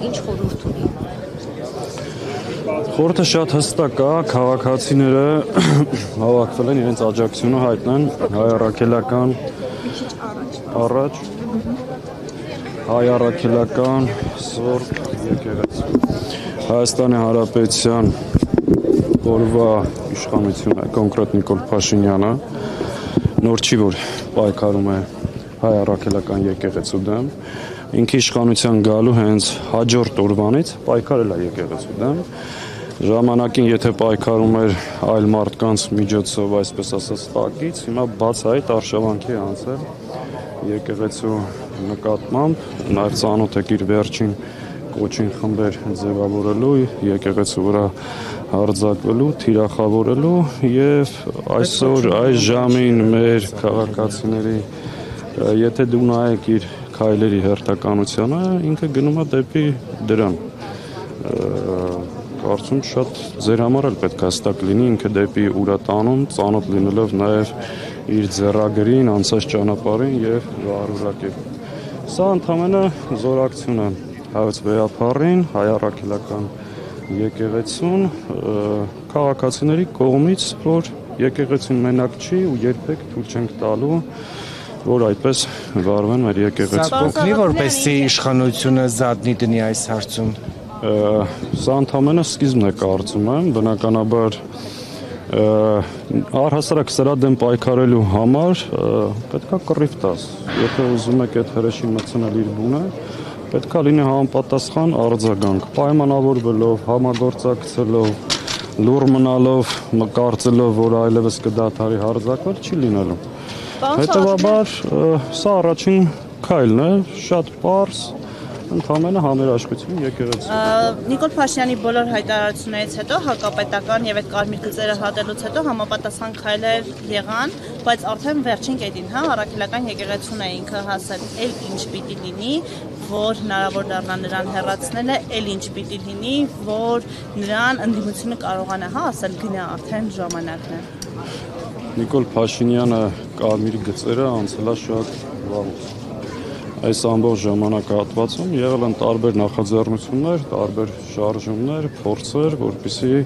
ինչ խորհուրդ ունի։ Խորհուրդը շատ հստակ է, քաղաքացիները հավաքվել են իրենց աջակցությունը հայտնեն հայ առաքելական առաջ հայ առաքելական Սուրբ եկեղեցու Հայաստանի Հանրապետության օրվա իշխանությունը կոնկրետ Նիկոլ Փաշինյանը նոր չի որ պայքարում է հայ առաքելական եկեղեցու դեմ ինքը իշխանության գալու հենց հաջորդ օրվանից պայքարել է եկեղեցու դեմ ժամանակին եթե պայքարում էր այլ մարդկանց միջոցով այսպես ասած տակից հիմա բաց այդ արշավանքի անցել եկեղեցու նկատմամբ նաև ծանոթ եք իր վերջին կոչին խմբեր ձևավորելու եկեղեցու վրա հարձակվելու, թիրախավորելու եւ այսօր այս ժամին մեր քաղաքացիների եթե դու նայեք իր քայլերի հերթականությանը ինքը գնում է դեպի դրան կարծում շատ ձեր համար էլ պետք է հստակ լինի ինքը դեպի ուրատանում ծանոթ լինելով նաեւ իր ձեռագրին, անցած ճանապարհին եւ վարուրակել սա ընդհանրապես զորակցություն է հայոց վեհապարին, հայ առաքելական եկեղեցուն քաղաքացիների կողմից, որ եկեղեցին մենակ չի ու երբեք թույլ չենք տալու, որ այդպես վարվեն մեր եկեղեցու։ Սա կօգնի, որպեսզի իշխանությունը զատնի դնի այս հարցում։ Սա ընդհանրապես սկիզբն է կարծում եմ, բնականաբար առհասարակ սրա դեմ պայքարելու համար պետքա կռիվ տաս։ Եթե ուզում եք այդ հրեշին մտցնել իր բունը պետք է լինի համապատասխան արձագանք, պայմանավորվելով, համագործակցելով, լուռ մնալով, կարծելով, որ այլևս կդադարի հարձակվել, չի լինելու։ Հետևաբար, սա առաջին քայլն է, շատ պարզ, ընդհանրապես համերաշխություն եկեղեցու։ Նիկոլ Փաշինյանի բոլոր հայտարարություններից հետո հակապետական եւ այդ կարմիր գծերը հատելուց հետո համապատասխան քայլեր եղան, բայց արդեն վերջին կետին, հա, առաքելական եկեղեցուն է ինքը հասել, ել ինչ պիտի լինի, որ հնարավոր դառնա նրան հեռացնելը, ել ինչ պիտի լինի, որ նրան ընդդիմությունը կարողանա, հա, ասել գնա արդեն ժամանակն է։ Նիկոլ Փաշինյանը կարմիր գծերը անցել է շատ վաղուց։ Այս ամբողջ ժամանակահատվածում եղել են տարբեր նախաձեռնություններ, տարբեր շարժումներ, փորձեր, որպեսզի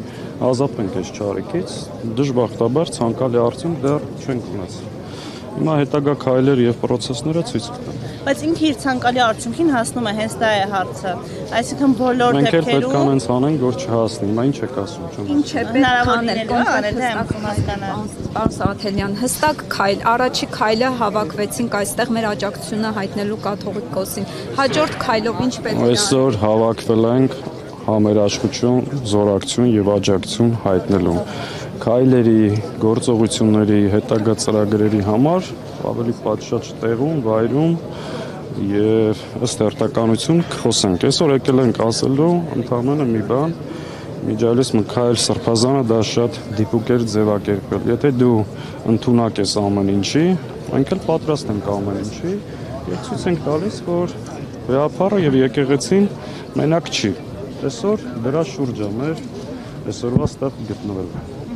ազատվենք այս չարիքից, դժբախտաբար ցանկալի արդյունք դեռ չենք ունեցել։ Հիմա հետագա քայլեր եւ պրոցեսները ցույց կտան։ Բայց ինքը իր ցանկալի արդյունքին հասնում է, հենց դա է հարցը։ Այսինքն բոլոր դեպքերում մենք պետք է անենք, որ չհասնի։ Հիմա ինչ եք ասում, Ինչ է Պարոն Սաղաթելյան, հստակ քայլ, առաջի քայլը հավաքվեցինք այստեղ մեր աջակցությունը հայտնելու կաթողիկոսին։ Հաջորդ քայլով ինչ պետք է Այսօր հավաքվել ենք համերաշխություն, զորակցություն եւ աջակցություն հայտնելու քայլերի, գործողությունների, հետագա ծրագրերի համար ավելի պատշաճ տեղում, վայրում եւ ըստ հերթականություն կխոսենք։ Այսօր եկել ենք ասելու ընդհանրապես մի բան Միջալես Մքայել Սրբազանը դա շատ դիպուկ էր ձևակերպել։ Եթե դու ընդունակ ես ամեն ինչի, մենք էլ պատրաստ ենք ամեն ինչի եւ ցույց ենք տալիս, որ վեհապարը եւ եկեղեցին մենակ չի։ Այսօր դրա շուրջը մեր այսօրվա ստեղ գտնվել է։